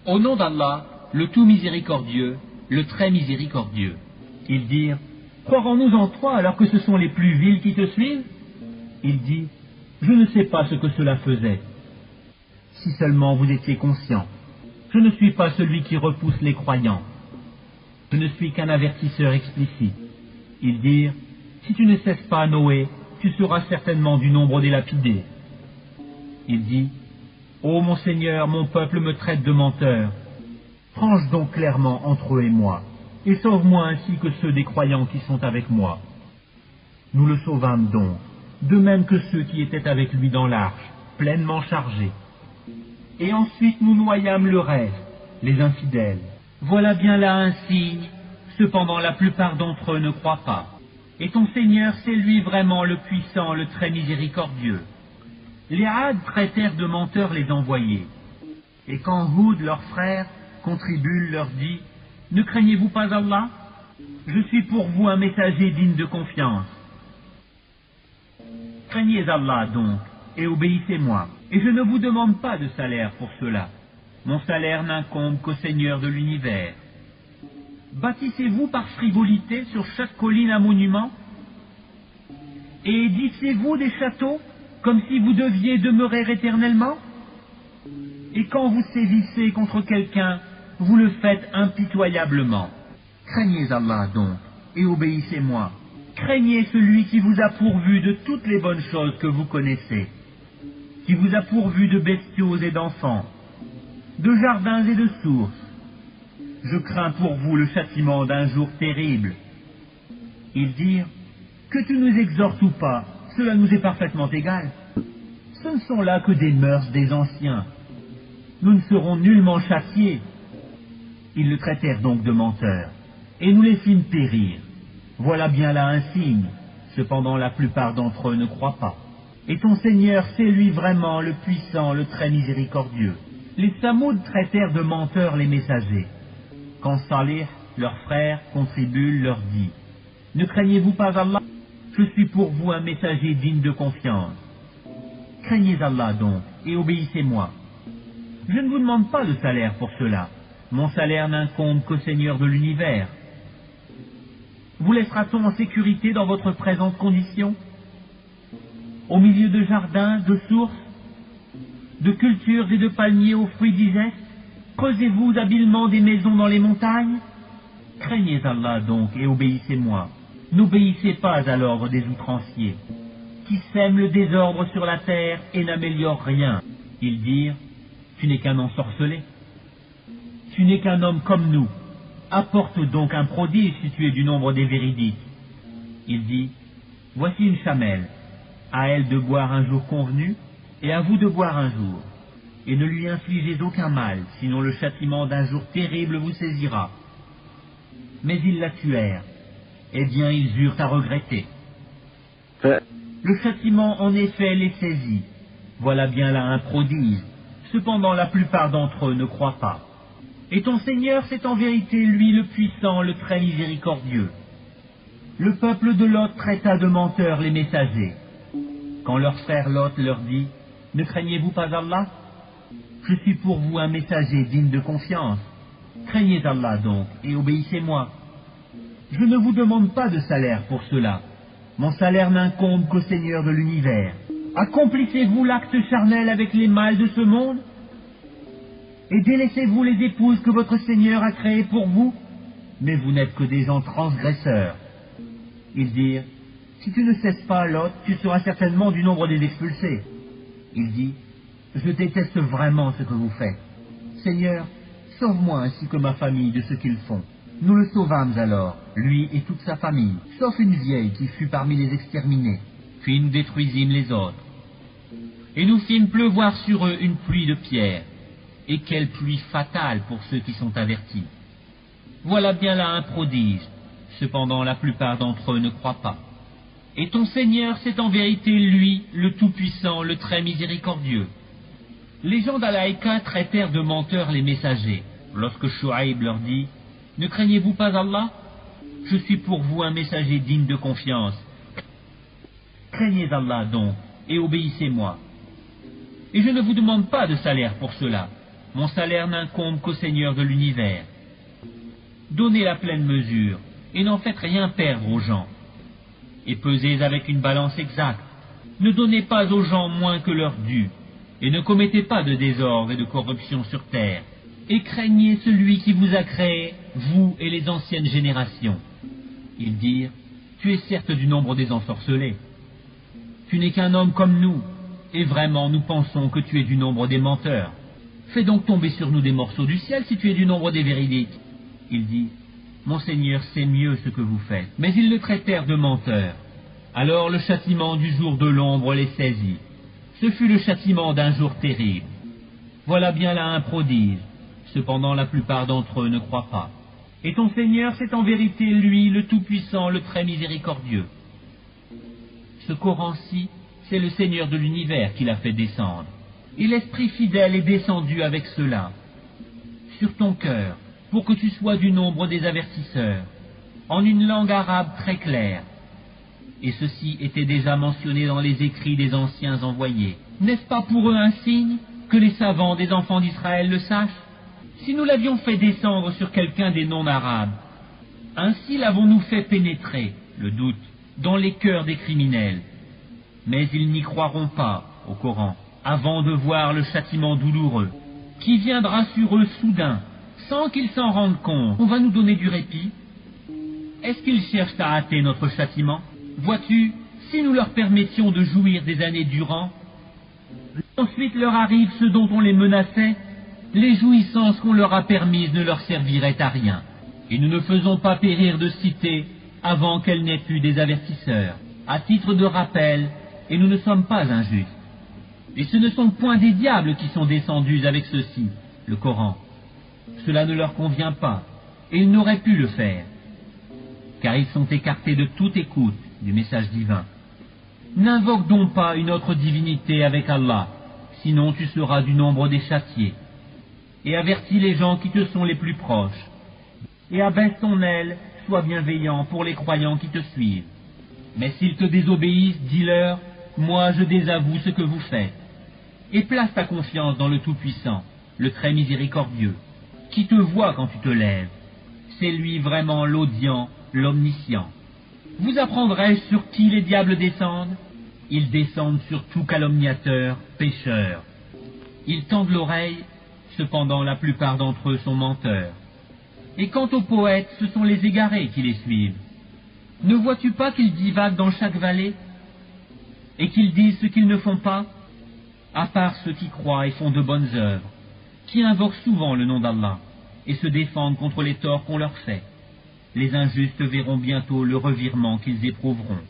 Au nom d'Allah, le tout miséricordieux, le très miséricordieux. Ils dirent, croirons-nous en toi alors que ce sont les plus vils qui te suivent? Il dit, je ne sais pas ce que cela faisait. Si seulement vous étiez conscient, je ne suis pas celui qui repousse les croyants. Je ne suis qu'un avertisseur explicite. Ils dirent, si tu ne cesses pas Noé, tu seras certainement du nombre des lapidés. Il dit, ô mon Seigneur, mon peuple me traite de menteur. Tranche donc clairement entre eux et moi, et sauve-moi ainsi que ceux des croyants qui sont avec moi. Nous le sauvâmes donc, de même que ceux qui étaient avec lui dans l'arche, pleinement chargés. Et ensuite nous noyâmes le reste, les infidèles. Voilà bien là un signe, cependant la plupart d'entre eux ne croient pas. Et ton Seigneur, c'est lui vraiment le puissant, le très miséricordieux. Les Had traitèrent de menteurs les envoyés. Et quand Houd, leur frère, Contribule, leur dit, ne craignez-vous pas Allah? Je suis pour vous un messager digne de confiance. Craignez Allah donc, et obéissez-moi, et je ne vous demande pas de salaire pour cela. Mon salaire n'incombe qu'au Seigneur de l'univers. Bâtissez-vous par frivolité sur chaque colline un monument? Et édifiez-vous des châteaux, comme si vous deviez demeurer éternellement? Et quand vous sévissez contre quelqu'un, vous le faites impitoyablement. Craignez Allah donc, et obéissez-moi. Craignez celui qui vous a pourvu de toutes les bonnes choses que vous connaissez, qui vous a pourvu de bestiaux et d'enfants, de jardins et de sources. Je crains pour vous le châtiment d'un jour terrible. Ils dirent, que tu nous exhortes ou pas, cela nous est parfaitement égal. Ce ne sont là que des mœurs des anciens. Nous ne serons nullement châtiés. Ils le traitèrent donc de menteur, et nous les fîmes périr. Voilà bien là un signe, cependant la plupart d'entre eux ne croient pas. Et ton Seigneur, c'est lui vraiment le puissant, le très miséricordieux. Les Samoud traitèrent de menteurs les messagers. Quand Salih, leur frère, Contribule, leur dit, ne craignez-vous pas Allah? Je suis pour vous un messager digne de confiance. Craignez Allah donc, et obéissez-moi. Je ne vous demande pas de salaire pour cela. Mon salaire n'incombe qu'au Seigneur de l'univers. Vous laissera-t-on en sécurité dans votre présente condition? Au milieu de jardins, de sources, de cultures et de palmiers aux fruits digestes, creusez-vous habilement des maisons dans les montagnes? Craignez Allah donc et obéissez-moi. N'obéissez pas à l'ordre des outranciers, qui sèment le désordre sur la terre et n'améliorent rien. Ils dirent, tu n'es qu'un ensorcelé. Tu n'es qu'un homme comme nous. Apporte donc un prodige si tu es du nombre des véridiques. Il dit, voici une chamelle, à elle de boire un jour convenu, et à vous de boire un jour. Et ne lui infligez aucun mal, sinon le châtiment d'un jour terrible vous saisira. Mais ils la tuèrent. Eh bien, ils eurent à regretter. Le châtiment, en effet, les saisit. Voilà bien là un prodige. Cependant, la plupart d'entre eux ne croient pas. Et ton Seigneur, c'est en vérité lui le puissant, le très miséricordieux. Le peuple de Lot traita de menteurs les messagers. Quand leur frère Lot leur dit, ne craignez-vous pas Allah? Je suis pour vous un messager digne de confiance. Craignez Allah donc, et obéissez-moi. Je ne vous demande pas de salaire pour cela. Mon salaire n'incombe qu'au Seigneur de l'univers. Accomplissez-vous l'acte charnel avec les mâles de ce monde? Et délaissez-vous les épouses que votre Seigneur a créées pour vous? Mais vous n'êtes que des gens transgresseurs. Ils dirent, si tu ne cesses pas Lot, tu seras certainement du nombre des expulsés. Il dit, je déteste vraiment ce que vous faites. Seigneur, sauve-moi ainsi que ma famille de ce qu'ils font. Nous le sauvâmes alors, lui et toute sa famille, sauf une vieille qui fut parmi les exterminés. Puis nous détruisîmes les autres. Et nous fîmes pleuvoir sur eux une pluie de pierres. Et quelle pluie fatale pour ceux qui sont avertis. Voilà bien là un prodige. Cependant la plupart d'entre eux ne croient pas. Et ton Seigneur, c'est en vérité lui, le Tout-Puissant, le très miséricordieux. Les gens d'Alaïka traitèrent de menteurs les messagers. Lorsque Shuaïb leur dit, ne craignez-vous pas Allah? Je suis pour vous un messager digne de confiance. Craignez Allah donc, et obéissez-moi. Et je ne vous demande pas de salaire pour cela. Mon salaire n'incombe qu'au Seigneur de l'univers. Donnez la pleine mesure, et n'en faites rien perdre aux gens. Et pesez avec une balance exacte. Ne donnez pas aux gens moins que leur dû, et ne commettez pas de désordre et de corruption sur terre. Et craignez celui qui vous a créé, vous et les anciennes générations. Ils dirent, tu es certes du nombre des ensorcelés. Tu n'es qu'un homme comme nous, et vraiment nous pensons que tu es du nombre des menteurs. Fais donc tomber sur nous des morceaux du ciel si tu es du nombre des véridiques. Il dit, mon Seigneur sait mieux ce que vous faites. Mais ils le traitèrent de menteur. Alors le châtiment du jour de l'ombre les saisit. Ce fut le châtiment d'un jour terrible. Voilà bien là un prodige. Cependant la plupart d'entre eux ne croient pas. Et ton Seigneur, c'est en vérité lui, le Tout-Puissant, le très miséricordieux. Ce Coran-ci, c'est le Seigneur de l'univers qui l'a fait descendre. Et l'Esprit fidèle est descendu avec cela, sur ton cœur, pour que tu sois du nombre des avertisseurs, en une langue arabe très claire. Et ceci était déjà mentionné dans les écrits des anciens envoyés. N'est-ce pas pour eux un signe que les savants des enfants d'Israël le sachent? Si nous l'avions fait descendre sur quelqu'un des non-arabes, ainsi l'avons-nous fait pénétrer, le doute, dans les cœurs des criminels. Mais ils n'y croiront pas au Coran, avant de voir le châtiment douloureux, qui viendra sur eux soudain, sans qu'ils s'en rendent compte. On va nous donner du répit? Est-ce qu'ils cherchent à hâter notre châtiment? Vois-tu, si nous leur permettions de jouir des années durant, ensuite leur arrive ce dont on les menaçait, les jouissances qu'on leur a permises ne leur serviraient à rien. Et nous ne faisons pas périr de cité avant qu'elle n'ait eu des avertisseurs, à titre de rappel, et nous ne sommes pas injustes. Et ce ne sont point des diables qui sont descendus avec ceci, le Coran. Cela ne leur convient pas, et ils n'auraient pu le faire, car ils sont écartés de toute écoute du message divin. N'invoque donc pas une autre divinité avec Allah, sinon tu seras du nombre des châtiés. Et avertis les gens qui te sont les plus proches, et abaisse ton aile, sois bienveillant pour les croyants qui te suivent. Mais s'ils te désobéissent, dis-leur, moi je désavoue ce que vous faites. Et place ta confiance dans le Tout-Puissant, le très miséricordieux, qui te voit quand tu te lèves. C'est lui vraiment l'audient, l'omniscient. Vous apprendrai-je sur qui les diables descendent? Ils descendent sur tout calomniateur, pécheur. Ils tendent l'oreille, cependant la plupart d'entre eux sont menteurs. Et quant aux poètes, ce sont les égarés qui les suivent. Ne vois-tu pas qu'ils divaguent dans chaque vallée, et qu'ils disent ce qu'ils ne font pas, à part ceux qui croient et font de bonnes œuvres, qui invoquent souvent le nom d'Allah, et se défendent contre les torts qu'on leur fait. Les injustes verront bientôt le revirement qu'ils éprouveront.